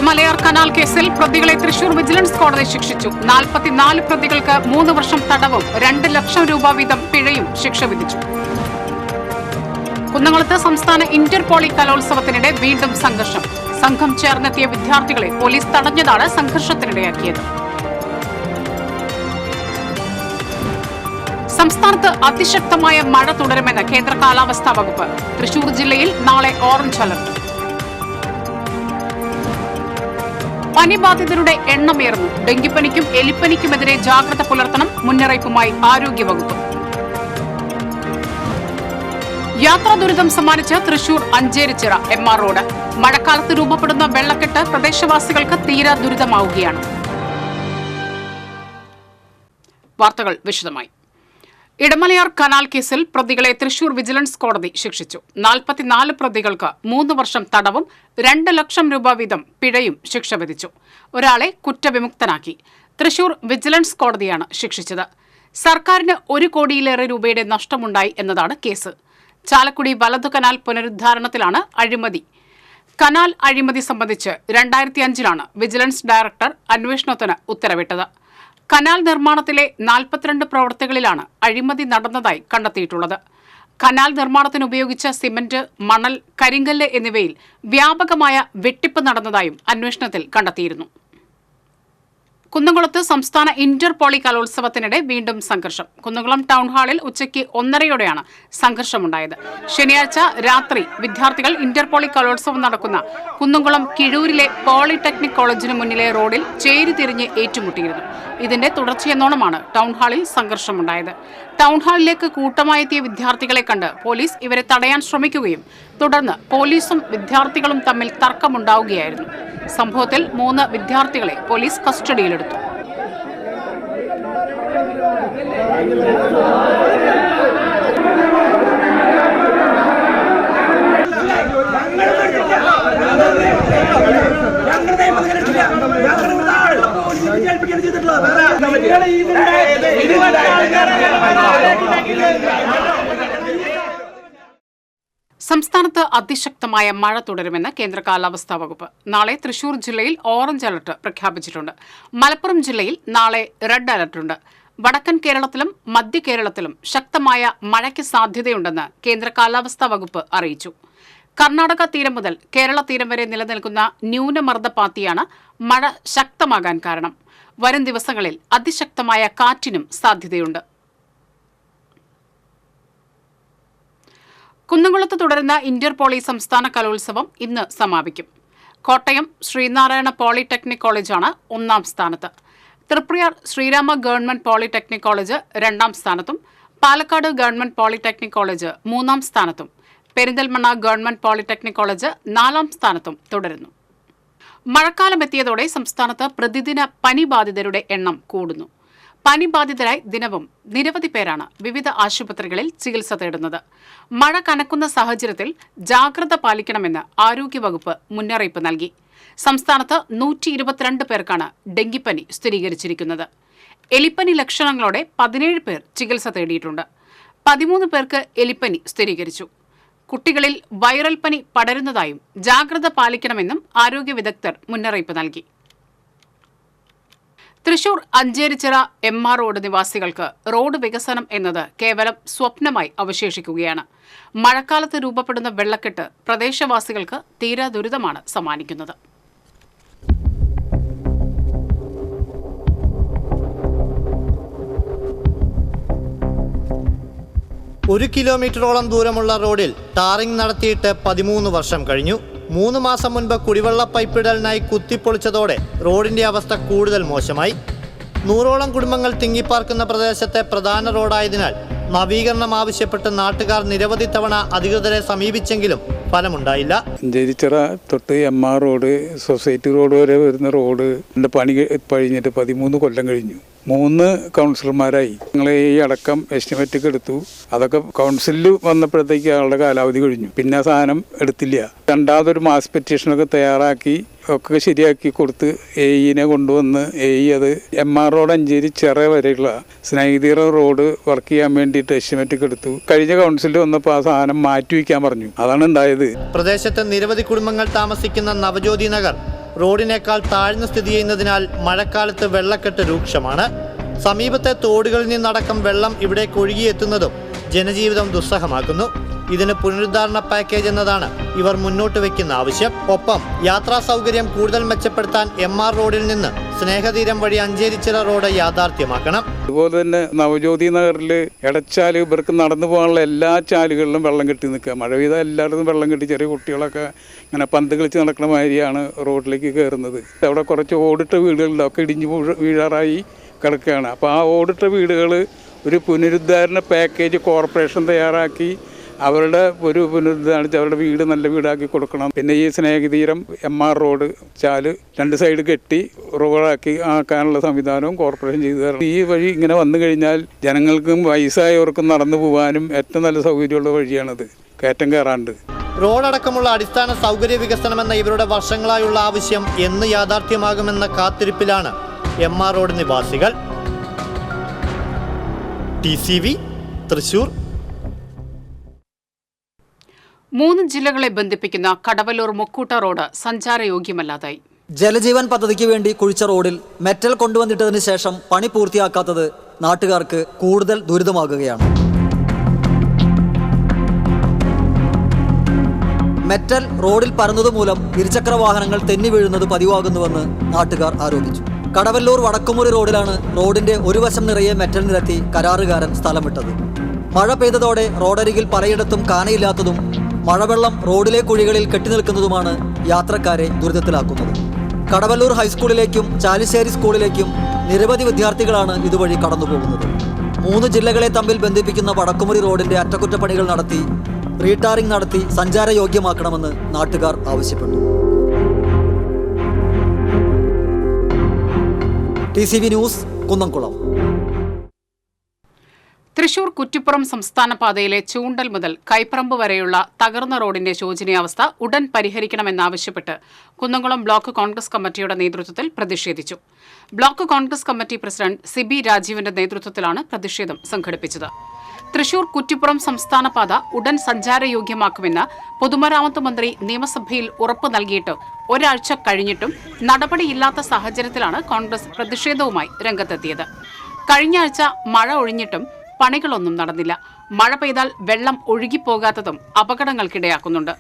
Idamalayar canal കേസിൽ പ്രതികളെ Thrissur vigilance കോടതി ശിക്ഷിച്ചു. 44 പ്രതികൾക്ക് 3 വർഷം തടവും 2 ലക്ഷം രൂപ വീതം പിഴയും ശിക്ഷ വിധിച്ചു. കുന്നംകുളത്ത് സംസ്ഥാന ഇന്റർ പോളി കലോത്സവത്തിനിടെ വീണ്ടും സംഘർഷം. സംഘം ചേർന്നെത്തിയ വിദ്യാർത്ഥികളെ പോലീസ് തടഞ്ഞതാണ് സംഘർഷത്തിനിടയാക്കിയത്. സംസ്ഥാനത്ത് അതിശക്തമായ മഴ തുടരുമെന്ന് കേന്ദ്ര കാലാവസ്ഥാ വകുപ്പ്. തൃശൂർ ജില്ലയിൽ നാളെ ഓറഞ്ച് അലർട്ട്. പനിബാധിതരുടെ എണ്ണമേറുന്നു. ഡെങ്കിപ്പനിക്കും എലിപ്പനിക്കുമെതിരെ ജാഗ്രത പുലർത്തണം. മുന്നറിയിപ്പുമായി ആരോഗ്യവകുപ്പ്. യാത്രാ ദുരിതം സമ്മാനിച്ച് തൃശൂർ അഞ്ചേരിച്ചിറ MR റോഡ്. മഴക്കാലത്ത് രൂപപ്പെടുന്ന വെള്ളക്കെട്ട് പ്രദേശവാസികൾക്ക് തീരാ ദുരിതമാവുകയാണ്. വാർത്തകൾ വിശദമായി. ഇടമലയാർ കനാൽ കേസിൽ പ്രതികളെ തൃശൂർ വിജിലൻസ് കോടതി ശിക്ഷിച്ചു. 44 പ്രതികൾക്ക് 3 വർഷം തടവും 2 ലക്ഷം രൂപ വീതം പിഴയും ശിക്ഷ വിധിച്ചു. ഒരാളെ കുറ്റവിമുക്തനാക്കി. തൃശൂർ വിജിലൻസ് കോടതിയാണ് ശിക്ഷിച്ചത്. സർക്കാരിന് 1 കോടിയിലേറെ രൂപയുടെ നഷ്ടമുണ്ടായി എന്നതാണ് കേസ്. ചാലക്കുടി വലതു കനാൽ പുനരുദ്ധാരണത്തിലാണ് അഴിമതി. കനാൽ അഴിമതി സംബന്ധിച്ച് 2005 വിജിലൻസ് ഡയറക്ടർ അന്വേഷണത്തിന് ഉത്തരവിട്ടത്. കനാൽ നിർമ്മാണത്തിലെ 42 പ്രവൃത്തികളിലാണ് അഴിമതി നടന്നതായി കണ്ടെത്തിയിട്ടുള്ളത്. കനാൽ നിർമ്മാണത്തിന് ഉപയോഗിച്ച സിമന്റ്, മണൽ, കരിങ്കല്ല് എന്നിവയിൽ വ്യാപകമായ വെട്ടിപ്പ് നടന്നതായും അന്വേഷണത്തിൽ കണ്ടെത്തിയിരുന്നു. കുന്നംകുളത്ത് സംസ്ഥാന ഇന്റർ പോളി കലോത്സവത്തിനിടെ വീണ്ടും സംഘർഷം. കുന്നംകുളം ടൗൺ ഹാളിൽ ഉച്ചയ്ക്ക് 1:30യോടെയാണ് സംഘർഷമുണ്ടായത്. ശനിയാഴ്ച രാത്രി വിദ്യാർത്ഥികൾ ഇന്റർ പോളി കലോത്സവം നടക്കുന്ന കുന്നംകുളം കിഴൂരിലെ പോളിടെക്നിക് കോളേജിന് മുന്നിലെ റോഡിൽ ചേരിതിരിഞ്ഞ് ഏറ്റുമുട്ടിയിരുന്നു. ഇതിന്റെ തുടർച്ചയെന്നോണമാണ് ടൗൺ ഹാളിൽ സംഘർഷമുണ്ടായത്. ടൗൺ ഹാളിലേക്ക് കൂട്ടമായെത്തിയ വിദ്യാർത്ഥികളെ കണ്ട് പോലീസ് ഇവരെ തടയാൻ ശ്രമിക്കുകയും തുടർന്ന് പോലീസും വിദ്യാർത്ഥികളും തമ്മിൽ തർക്കമുണ്ടാവുകയായിരുന്നു. സംഭവത്തിൽ 3 വിദ്യാർത്ഥികളെ പോലീസ് കസ്റ്റഡിയിലെടുത്തു. സംസ്ഥാനത്ത് അതിശക്തമായ മഴ തുടരുമെന്ന് കേന്ദ്ര കാലാവസ്ഥാ വകുപ്പ്. നാളെ തൃശൂർ ജില്ലയിൽ ഓറഞ്ച് അലർട്ട് പ്രഖ്യാപിച്ചിട്ടുണ്ട്. മലപ്പുറം ജില്ലയിൽ നാളെ റെഡ് അലർട്ടുണ്ട്. വടക്കൻ കേരളത്തിലും മധ്യ കേരളത്തിലും ശക്തമായ മഴയ്ക്ക് സാധ്യതയുണ്ടെന്ന് കേന്ദ്ര കാലാവസ്ഥാ വകുപ്പ് അറിയിച്ചു. കർണാടക തീരം മുതൽ കേരള തീരം വരെ നിലനിൽക്കുന്ന ന്യൂനമർദ്ദപാത്തിയാണ് മഴ ശക്തമാകാൻ കാരണം. വരും ദിവസങ്ങളിൽ അതിശക്തമായ കാറ്റിനും സാധ്യതയുണ്ട്. കുന്നംകുളത്ത് തുടരുന്ന ഇന്റർ പോളി സംസ്ഥാന കലോത്സവം ഇന്ന് സമാപിക്കും. കോട്ടയം ശ്രീനാരായണ പോളിടെക്നിക് കോളേജാണ് 1ാം സ്ഥാനത്ത്. Triprayar Sreerama government polytechnic college 2ാം സ്ഥാനത്തും പാലക്കാട് ഗവൺമെന്റ് പോളിടെക്നിക് കോളേജ് 3ാം സ്ഥാനത്തും പെരിന്തൽമണ്ണ ഗവൺമെന്റ് പോളിടെക്നിക് കോളേജ് 4ാം സ്ഥാനത്തും തുടരുന്നു. മഴക്കാലമെത്തിയതോടെ സംസ്ഥാനത്ത് പ്രതിദിന പനി ബാധിതരുടെ എണ്ണം കൂടുന്നു. പനി ബാധിതരായി ദിനവും നിരവധി പേരാണ് വിവിധ ആശുപത്രികളിൽ ചികിത്സ തേടുന്നത്. മഴ കനക്കുന്ന സാഹചര്യത്തിൽ ജാഗ്രത പാലിക്കണമെന്ന് ആരോഗ്യവകുപ്പ് മുന്നറിയിപ്പ് നൽകി. സംസ്ഥാനത്ത് 122 പേർക്കാണ് ഡെങ്കിപ്പനി സ്ഥിരീകരിച്ചിരിക്കുന്നത്. എലിപ്പനി ലക്ഷണങ്ങളോടെ 17 പേർ ചികിത്സ തേടിയിട്ടുണ്ട്. 13 പേർക്ക് എലിപ്പനി സ്ഥിരീകരിച്ചു. കുട്ടികളിൽ വൈറൽ പനി പടരുന്നതായും ജാഗ്രത പാലിക്കണമെന്നും ആരോഗ്യ വിദഗ്ധർ മുന്നറിയിപ്പ് നൽകി. തൃശൂർ അഞ്ചേരിച്ചിറ MR റോഡ് നിവാസികൾക്ക് റോഡ് വികസനം എന്നത് കേവലം സ്വപ്നമായി അവശേഷിക്കുകയാണ്. മഴക്കാലത്ത് രൂപപ്പെടുന്ന വെള്ളക്കെട്ട് പ്രദേശവാസികൾക്ക് തീരാ ദുരിതമാണ് സമ്മാനിക്കുന്നത്. 1 കിലോമീറ്ററോളം ദൂരമുള്ള റോഡിൽ ടാറിംഗ് നടത്തിയിട്ട് 13 വർഷം കഴിഞ്ഞു. 3 മാസം മുൻപ് കുടിവെള്ള പൈപ്പിടലിനായി കുത്തിപ്പൊളിച്ചതോടെ റോഡിന്റെ അവസ്ഥ കൂടുതൽ മോശമായി. 100ഓളം കുടുംബങ്ങൾ തിങ്ങിപ്പാർക്കുന്ന പ്രദേശത്തെ പ്രധാന റോഡായതിനാൽ നവീകരണം ആവശ്യപ്പെട്ട് നാട്ടുകാർ നിരവധി തവണ അധികൃതരെ സമീപിച്ചെങ്കിലും ഫലമുണ്ടായില്ല. അഞ്ചേരിച്ചിറ തൊട്ട് MR റോഡ്, സൊസൈറ്റി റോഡ് വരെ വരുന്ന റോഡ് പണി കഴിഞ്ഞിട്ട് 13 കൊല്ലം കഴിഞ്ഞു. 3 കൗൺസിലർമാരായി ഞങ്ങൾ ഈ അടക്കം എസ്റ്റിമേറ്റ് എടുത്തു. അതൊക്കെ കൗൺസിലിൽ വന്നപ്പോഴത്തേക്ക് ആളുടെ കാലാവധി കഴിഞ്ഞു. പിന്നെ സാധനം എടുത്തില്ല. രണ്ടാമതൊരു മാസ് പെറ്റീഷനൊക്കെ തയ്യാറാക്കി ഒക്കെ ശരിയാക്കി കൊടുത്ത് AEനെ കൊണ്ടുവന്ന് AE അത് MR റോഡ് അഞ്ചേരിച്ചിറ വരെയുള്ള സ്നേഹിതീറ റോഡ് വർക്ക് ചെയ്യാൻ വേണ്ടിയിട്ട് എസ്റ്റിമേറ്റ് എടുത്തു. കഴിഞ്ഞ കൗൺസിലിൽ വന്നപ്പോൾ ആ സാധനം മാറ്റി വയ്ക്കാൻ പറഞ്ഞു. അതാണ് ഉണ്ടായത്. പ്രദേശത്ത് നിരവധി കുടുംബങ്ങൾ താമസിക്കുന്ന നവജ്യോതി നഗർ റോഡിനേക്കാൾ താഴ്ന്നു സ്ഥിതി ചെയ്യുന്നതിനാൽ മഴക്കാലത്ത് വെള്ളക്കെട്ട് രൂക്ഷമാണ്. സമീപത്തെ തോടുകളിൽ നിന്നടക്കം വെള്ളം ഇവിടേക്ക് ഒഴുകിയെത്തുന്നതും ജനജീവിതം ദുസ്സഹമാക്കുന്നു. ഇതിന് പുനരുദ്ധാരണ പാക്കേജ് എന്നതാണ് ഇവർ മുന്നോട്ട് വയ്ക്കുന്ന ആവശ്യം. ഒപ്പം യാത്രാ സൗകര്യം കൂടുതൽ മെച്ചപ്പെടുത്താൻ MR റോഡിൽ നിന്ന് സ്നേഹതീരം വഴി അഞ്ചേരിച്ചിറ റോഡ് യാഥാർത്ഥ്യമാക്കണം. അതുപോലെ തന്നെ നവജ്യോതി നഗറിൽ ഇടച്ചാല് ഇവർക്ക് നടന്നു പോകാനുള്ള എല്ലാ ചാലുകളിലും വെള്ളം കെട്ടി നിൽക്കുക. മഴ പെയ്താൽ എല്ലായിടത്തും വെള്ളം കെട്ടി ചെറിയ കുട്ടികളൊക്കെ ഇങ്ങനെ പന്ത് കളിച്ച് നടക്കുന്ന മാതിരിയാണ് റോഡിലേക്ക് കയറുന്നത്. അവിടെ കുറച്ച് ഓടിട്ട വീടുകളുണ്ട്, ഒക്കെ ഇടിഞ്ഞു വീഴാറായി കിടക്കുകയാണ്. അപ്പോൾ ആ ഓടിട്ട വീടുകൾ ഒരു പുനരുദ്ധാരണ പാക്കേജ് കോർപ്പറേഷൻ തയ്യാറാക്കി അവരുടെ ഒരു പുനരുദ്ധാരിച്ച് അവരുടെ വീട് നല്ല വീടാക്കി കൊടുക്കണം. പിന്നെ ഈ സ്നേഹതീരം MR റോഡ് ചാല് 2 സൈഡ് കെട്ടി റോഡാക്കി ആക്കാനുള്ള സംവിധാനവും കോർപ്പറേഷൻ ചെയ്തു തരണം. ഈ വഴി ഇങ്ങനെ വന്നു കഴിഞ്ഞാൽ ജനങ്ങൾക്കും വയസ്സായവർക്കും നടന്നു പോകാനും ഏറ്റവും നല്ല സൗകര്യമുള്ള വഴിയാണത്, കയറ്റം കയറാണ്ട്. റോഡടക്കമുള്ള അടിസ്ഥാന സൗകര്യ വികസനമെന്ന ഇവരുടെ വർഷങ്ങളായുള്ള ആവശ്യം എന്ന് യാഥാർത്ഥ്യമാകുമെന്ന കാത്തിരിപ്പിലാണ് MR റോഡ് നിവാസികൾ. TCV തൃശൂർ. 3 ജില്ലകളെ ബന്ധിപ്പിക്കുന്ന കടവല്ലൂർ മുക്കൂട്ട റോഡ് സഞ്ചാരയോഗ്യമല്ലാതായി. ജലജീവൻ പദ്ധതിക്ക് വേണ്ടി കുഴിച്ച റോഡിൽ മെറ്റൽ കൊണ്ടുവന്നിട്ടതിന് ശേഷം പണി പൂർത്തിയാക്കാത്തത് നാട്ടുകാർക്ക് കൂടുതൽ ദുരിതമാകുകയാണ്. മെറ്റൽ റോഡിൽ പരന്നതുമൂലം ഇരുചക്ര വാഹനങ്ങൾ തെന്നി വീഴുന്നത് പതിവാകുന്നുവെന്ന് നാട്ടുകാർ ആരോപിച്ചു. കടവല്ലൂർ വടക്കുമുറി റോഡിലാണ് റോഡിന്റെ ഒരു വശം നിറയെ മെറ്റൽ നിരത്തി കരാറുകാരൻ സ്ഥലം വിട്ടത്. മഴ പെയ്തതോടെ റോഡരികിൽ പലയിടത്തും കാനയില്ലാത്തതും മഴവെള്ളം റോഡിലെ കുഴികളിൽ കെട്ടിനിൽക്കുന്നതുമാണ് യാത്രക്കാരെ ദുരിതത്തിലാക്കുന്നത്. കടവല്ലൂർ ഹൈസ്കൂളിലേക്കും ചാലിശ്ശേരി സ്കൂളിലേക്കും നിരവധി വിദ്യാർത്ഥികളാണ് ഇതുവഴി കടന്നുപോകുന്നത്. 3 ജില്ലകളെ തമ്മിൽ ബന്ധിപ്പിക്കുന്ന വടക്കുമുറി റോഡിന്റെ അറ്റകുറ്റപ്പണികൾ നടത്തി റീടാറിംഗ് നടത്തി സഞ്ചാരയോഗ്യമാക്കണമെന്ന് നാട്ടുകാർ ആവശ്യപ്പെട്ടു. TCV news, Kunnamkulam. തൃശൂർ കുറ്റിപ്പുറം സംസ്ഥാന പാതയിലെ ചൂണ്ടൽ മുതൽ കൈപ്പറമ്പ് വരെയുള്ള തകർന്ന റോഡിന്റെ ശോചനീയാവസ്ഥ ഉടൻ പരിഹരിക്കണമെന്നാവശ്യപ്പെട്ട് കുന്നംകുളം ബ്ലോക്ക് കോൺഗ്രസ് കമ്മിറ്റിയുടെ നേതൃത്വത്തിൽ പ്രതിഷേധിച്ചു. Block Congress committee president Siby രാജീവിന്റെ നേതൃത്വത്തിലാണ് പ്രതിഷേധം സംഘടിപ്പിച്ചത്. തൃശൂർ കുറ്റിപ്പുറം സംസ്ഥാന പാത ഉടൻ സഞ്ചാരയോഗ്യമാക്കുമെന്ന് പൊതുമരാമത്ത് മന്ത്രി നിയമസഭയിൽ ഉറപ്പ് നൽകിയിട്ട് ഒരാഴ്ച കഴിഞ്ഞിട്ടും നടപടിയില്ലാത്ത സാഹചര്യത്തിലാണ് കോൺഗ്രസ് പ്രതിഷേധവുമായി രംഗത്തെത്തിയത്. കഴിഞ്ഞ ആഴ്ച മഴ ഒഴിഞ്ഞിട്ടും പണികളൊന്നും നടന്നില്ല. മഴ പെയ്താൽ വെള്ളം ഒഴുകിപ്പോകാത്തതും അപകടങ്ങൾക്കിടയാക്കുന്നുണ്ട്.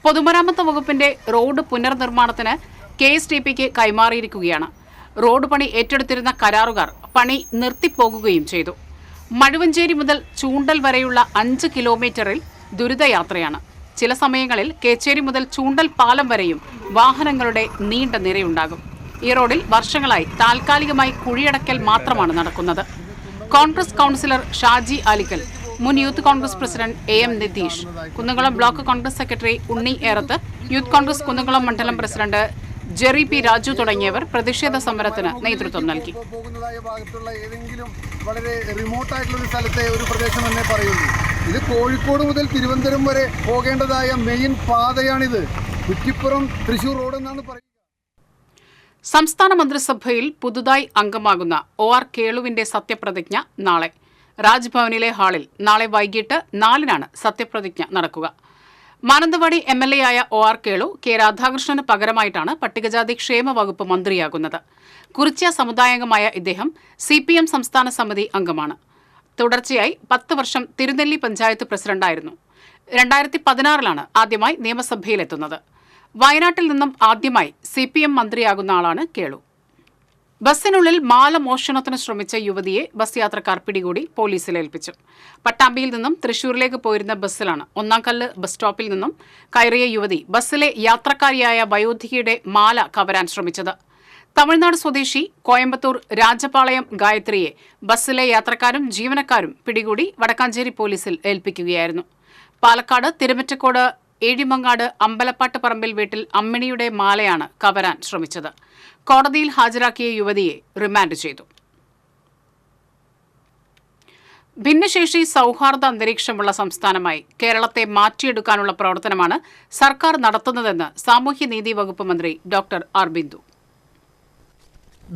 പൊതുമരാമത്ത് വകുപ്പിന്റെ റോഡ് പുനർനിർമ്മാണത്തിന് KSTPക്ക് കൈമാറിയിരിക്കുകയാണ്. റോഡ് പണി ഏറ്റെടുത്തിരുന്ന കരാറുകാർ പണി നിർത്തിപ്പോകുകയും ചെയ്തു. മഴുവഞ്ചേരി മുതൽ ചൂണ്ടൽ വരെയുള്ള 5 കിലോമീറ്ററിൽ ദുരിതയാത്രയാണ്. ചില സമയങ്ങളിൽ കേച്ചേരി മുതൽ ചൂണ്ടൽ പാലം വരെയും വാഹനങ്ങളുടെ നീണ്ട നിരയുണ്ടാകും. ഈ റോഡിൽ വർഷങ്ങളായി താൽക്കാലികമായി കുഴിയടക്കൽ മാത്രമാണ് നടക്കുന്നത്. കോൺഗ്രസ് കൗൺസിലർ ഷാജി ആലിക്കൽ, മുൻ youth Congress president AM Nitish, Kunnamkulam block Congress secretary Unni Erathu, youth Congress Kunnamkulam മണ്ഡലം പ്രസിഡന്റ് ജെറി P. രാജു തുടങ്ങിയവർ പ്രതിഷേധ സമരത്തിന് നേതൃത്വം നൽകി. വളരെ റിമോട്ടായിട്ടുള്ള ഒരു സ്ഥലത്തെ ഒരു പ്രദേശമെന്നേ പറയുള്ളൂ. ഇത് കോഴിക്കോട് മുതൽ തിരുവനന്തപുരം വരെ പോകേണ്ടതായ മെയിൻ പാതയാണിത്. കുറ്റിപ്പുറം തൃശൂർ റോഡ് എന്നാണ് പറയുന്നത്. സംസ്ഥാന മന്ത്രിസഭയിൽ പുതുതായി അംഗമാകുന്ന OR കേളുവിന്റെ സത്യപ്രതിജ്ഞ നാളെ രാജ്ഭവനിലെ ഹാളിൽ നാളെ വൈകിട്ട് 4-നാണ് സത്യപ്രതിജ്ഞ നടക്കുക. മാനന്തവാടി MLA ആയ OR കേളു K. രാധാകൃഷ്ണന് പകരമായിട്ടാണ് പട്ടികജാതി ക്ഷേമ വകുപ്പ് മന്ത്രിയാകുന്നത്. കുറിച്യ സമുദായാംഗമായ ഇദ്ദേഹം CPM സംസ്ഥാന സമിതി അംഗമാണ്. തുടർച്ചയായി 10 വർഷം തിരുനെല്ലി പഞ്ചായത്ത് പ്രസിഡന്റായിരുന്നു. 2016-ലാണ് ആദ്യമായി നിയമസഭയിലെത്തുന്നത്. വയനാട്ടിൽ നിന്നും ആദ്യമായി CPM മന്ത്രിയാകുന്ന ആളാണ് കേളു. ബസ്സിനുള്ളിൽ മാല മോഷണത്തിന് ശ്രമിച്ച യുവതിയെ ബസ് യാത്രക്കാർ പിടികൂടി പോലീസിൽ ഏൽപ്പിച്ചു. പട്ടാമ്പിയിൽ നിന്നും തൃശൂരിലേക്ക് പോയിരുന്ന ബസ്സിലാണ് ഒന്നാംകല്ല് ബസ് സ്റ്റോപ്പിൽ നിന്നും കയറിയ യുവതി ബസ്സിലെ യാത്രക്കാരിയായ വയോധികയുടെ മാല കവരാൻ ശ്രമിച്ചത്. തമിഴ്നാട് സ്വദേശി കോയമ്പത്തൂർ രാജപാളയം ഗായത്രിയെ ബസ്സിലെ യാത്രക്കാരും ജീവനക്കാരും പിടികൂടി വടക്കാഞ്ചേരി പോലീസിൽ ഏൽപ്പിക്കുകയായിരുന്നു. പാലക്കാട് തിരുമറ്റക്കോട് ഏഴിമങ്ങാട് അമ്പലപ്പാട്ട് പറമ്പിൽ വീട്ടിൽ അമ്മിണിയുടെ മാലയാണ് കവരാൻ ശ്രമിച്ചത്. കോടതിയിൽ ഹാജരാക്കിയ യുവതിയെ റിമാൻഡ് ചെയ്തു. ഭിന്നശേഷി സൗഹാർദ്ദ അന്തരീക്ഷമുള്ള സംസ്ഥാനമായി കേരളത്തെ മാറ്റിയെടുക്കാനുള്ള പ്രവർത്തനമാണ് സർക്കാർ നടത്തുന്നതെന്ന് സാമൂഹ്യനീതി വകുപ്പ് മന്ത്രി ഡോക്ടർ ആർ ബിന്ദു.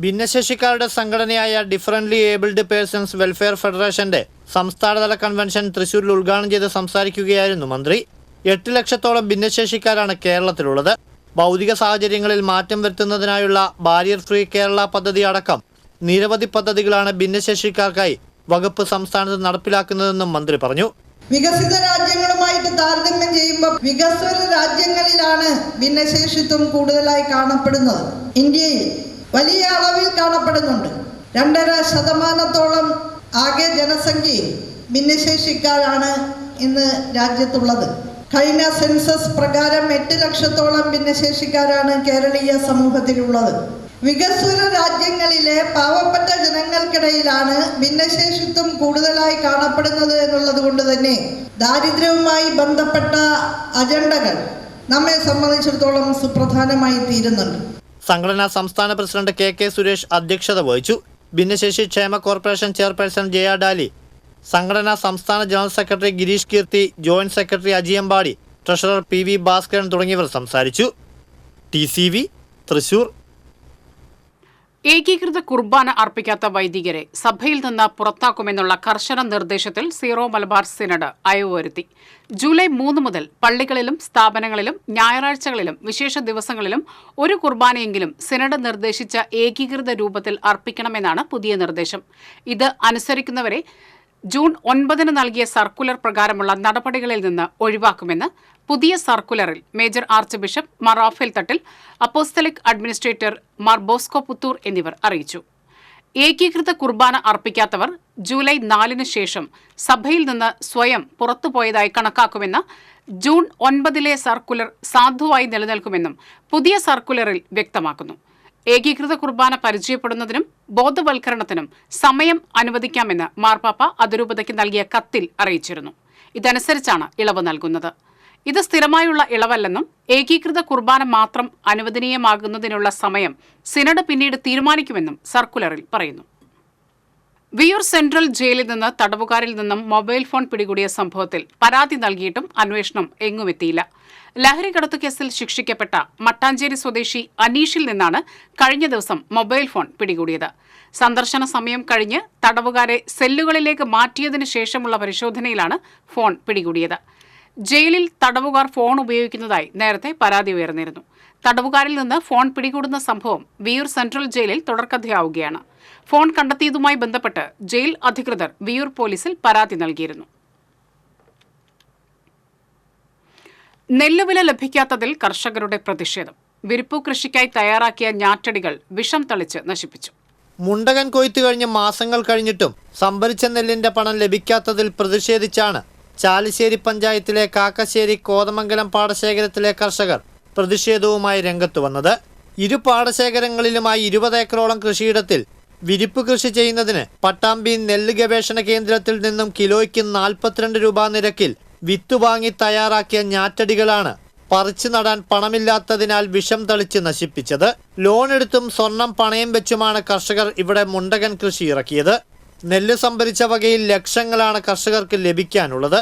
ഭിന്നശേഷിക്കാരുടെ സംഘടനയായ ഡിഫറൻ്റ്ലി ഏബിൾഡ് പേഴ്സൺസ് വെൽഫെയർ ഫെഡറേഷന്റെ സംസ്ഥാനതല കൺവെൻഷൻ തൃശൂരിൽ ഉദ്ഘാടനം ചെയ്ത് സംസാരിക്കുകയായിരുന്നു മന്ത്രി. 8 ലക്ഷത്തോളം ഭിന്നശേഷിക്കാരാണ് കേരളത്തിലുള്ളത്. ഭൗതിക സാഹചര്യങ്ങളിൽ മാറ്റം വരുത്തുന്നതിനായുള്ള ബാരിയർ ഫ്രീ കേരള പദ്ധതി അടക്കം നിരവധി പദ്ധതികളാണ് ഭിന്നശേഷിക്കാർക്കായി വകുപ്പ് സംസ്ഥാനത്ത് നടപ്പിലാക്കുന്നതെന്നും മന്ത്രി പറഞ്ഞു. വികസിത രാജ്യങ്ങളുമായിട്ട് താരതമ്യം ചെയ്യുമ്പോൾ വികസ്വര രാജ്യങ്ങളിലാണ് ഭിന്നശേഷിത്വം കൂടുതലായി കാണപ്പെടുന്നത്. ഇന്ത്യയിൽ വലിയ അളവിൽ കാണപ്പെടുന്നുണ്ട്. 2.5% ആകെ ജനസംഖ്യയിൽ ഭിന്നശേഷിക്കാരാണ് ഇന്ന് രാജ്യത്തുള്ളത്. കഴിഞ്ഞ സെൻസസ് പ്രകാരം 8 ലക്ഷത്തോളം ഭിന്നശേഷിക്കാരാണ് കേരളീയ സമൂഹത്തിലുള്ളത്. വികസ്വര രാജ്യങ്ങളിലെ പാവപ്പെട്ട ജനങ്ങൾക്കിടയിലാണ് ഭിന്നശേഷിത്വം കൂടുതലായി കാണപ്പെടുന്നത് എന്നുള്ളത് കൊണ്ട് തന്നെ ദാരിദ്ര്യവുമായി ബന്ധപ്പെട്ട അജണ്ടകൾ നമ്മെ സംബന്ധിച്ചിടത്തോളം സുപ്രധാനമായി തീരുന്നുണ്ട്. സംഘടനാ സംസ്ഥാന പ്രസിഡന്റ് കെ സുരേഷ് അധ്യക്ഷത വഹിച്ചു. ഭിന്നശേഷി ക്ഷേമ കോർപ്പറേഷൻ ചെയർപേഴ്സൺ ജയ ഡാലി, സംഘടനാ സംസ്ഥാന general secretary Gireesh Keerthi, joint secretary Ajiyampadi, treasurer PV Bhaskaran തുടങ്ങിയവർ സംസാരിച്ചു. TCV തൃശൂർ. ഏകീകൃത കുർബാന അർപ്പിക്കാത്ത വൈദികരെ സഭയിൽ നിന്ന് പുറത്താക്കുമെന്നുള്ള കർശന നിർദ്ദേശത്തിൽ സീറോ മലബാർ സിനഡ് അയവ് വരുത്തി. ജൂലൈ 3 മുതൽ പള്ളികളിലും സ്ഥാപനങ്ങളിലും ഞായറാഴ്ചകളിലും വിശേഷ ദിവസങ്ങളിലും ഒരു കുർബാനയെങ്കിലും സിനഡ് നിർദ്ദേശിച്ച ഏകീകൃത രൂപത്തിൽ അർപ്പിക്കണമെന്നാണ് പുതിയ നിർദ്ദേശം. ഇത് അനുസരിക്കുന്നവരെ ജൂൺ 9 നൽകിയ സർക്കുലർ പ്രകാരമുള്ള നടപടികളിൽ നിന്ന് ഒഴിവാക്കുമെന്ന് പുതിയ സർക്കുലറിൽ major archbishop Mar Raphael Thattil, apostolic administrator Mar Bosco Puthur എന്നിവർ അറിയിച്ചു. ഏകീകൃത കുർബാന അർപ്പിക്കാത്തവർ ജൂലൈ 4 ശേഷം സഭയിൽ നിന്ന് സ്വയം പുറത്തുപോയതായി കണക്കാക്കുമെന്ന് ജൂൺ 9 സർക്കുലർ സാധുവായി നിലനിൽക്കുമെന്നും പുതിയ സർക്കുലറിൽ വ്യക്തമാക്കുന്നു. ഏകീകൃത കുർബാന പരിചയപ്പെടുന്നതിനും ബോധവൽക്കരണത്തിനും സമയം അനുവദിക്കാമെന്ന് മാർപ്പാപ്പ അതിരൂപതയ്ക്ക് നൽകിയ കത്തിൽ അറിയിച്ചിരുന്നു. ഇതനുസരിച്ചാണ് ഇളവ് നൽകുന്നത്. ഇത് സ്ഥിരമായുള്ള ഇളവല്ലെന്നും ഏകീകൃത കുർബാന മാത്രം അനുവദനീയമാകുന്നതിനുള്ള സമയം സിനഡ് പിന്നീട് തീരുമാനിക്കുമെന്നും സർക്കുലറിൽ പറയുന്നു. വിയൂർ സെൻട്രൽ ജയിലിൽ നിന്ന് തടവുകാരിൽ നിന്നും മൊബൈൽ ഫോൺ പിടികൂടിയ സംഭവത്തിൽ പരാതി നൽകിയിട്ടും അന്വേഷണം എങ്ങുമെത്തിയില്ല. ലഹരിക്കടത്തു കേസിൽ ശിക്ഷിക്കപ്പെട്ട മട്ടാഞ്ചേരി സ്വദേശി അനീഷിൽ നിന്നാണ് കഴിഞ്ഞ ദിവസം മൊബൈൽ ഫോൺ പിടികൂടിയത്. സന്ദർശന സമയം കഴിഞ്ഞ് തടവുകാരെ സെല്ലുകളിലേക്ക് മാറ്റിയതിനു ശേഷമുള്ള പരിശോധനയിലാണ് ഫോൺ പിടികൂടിയത്. ജയിലിൽ തടവുകാർ ഫോൺ ഉപയോഗിക്കുന്നതായി നേരത്തെ പരാതി ഉയർന്നിരുന്നു. തടവുകാരിൽ നിന്ന് ഫോൺ പിടികൂടുന്ന സംഭവം വിയൂർ സെൻട്രൽ ജയിലിൽ തുടർക്കഥയാവുകയാണ്. ഫോൺ കണ്ടെത്തിയതുമായി ബന്ധപ്പെട്ട് ജയിൽ അധികൃതർ വിയൂർ പോലീസിൽ പരാതി നൽകിയിരുന്നു. നെല്ലുവില ലഭിക്കാത്തതിൽ കർഷകരുടെ പ്രതിഷേധം. വിരിപ്പു കൃഷിക്കായി തയ്യാറാക്കിയ ഞാറ്റടികൾ വിഷം തളിച്ച് നശിപ്പിച്ചു. മുണ്ടകൻ കൊയ്ത്തു കഴിഞ്ഞ് മാസങ്ങൾ കഴിഞ്ഞിട്ടും സംഭരിച്ച നെല്ലിന്റെ പണം ലഭിക്കാത്തതിൽ പ്രതിഷേധിച്ചാണ് ചാലിശ്ശേരി പഞ്ചായത്തിലെ കാക്കശ്ശേരി കോതമംഗലം പാടശേഖരത്തിലെ കർഷകർ പ്രതിഷേധവുമായി രംഗത്തു വന്നത്. ഇരു പാടശേഖരങ്ങളിലുമായി 20 ഏക്കറോളം കൃഷിയിടത്തിൽ വിരിപ്പ് കൃഷി ചെയ്യുന്നതിന് പട്ടാമ്പി നെല്ല് ഗവേഷണ കേന്ദ്രത്തിൽ നിന്നും കിലോയ്ക്ക് 42 രൂപ നിരക്കിൽ വിത്ത് വാങ്ങി തയ്യാറാക്കിയ ഞാറ്റടികളാണ് പറിച്ചു നടാൻ പണമില്ലാത്തതിനാൽ വിഷം തളിച്ച് നശിപ്പിച്ചത്. ലോൺ എടുത്തും സ്വർണം പണയം വെച്ചുമാണ് കർഷകർ ഇവിടെ മുണ്ടകൻ കൃഷി ഇറക്കിയത്. നെല്ല് സംഭരിച്ച വകയിൽ ലക്ഷങ്ങളാണ് കർഷകർക്ക് ലഭിക്കാനുള്ളത്.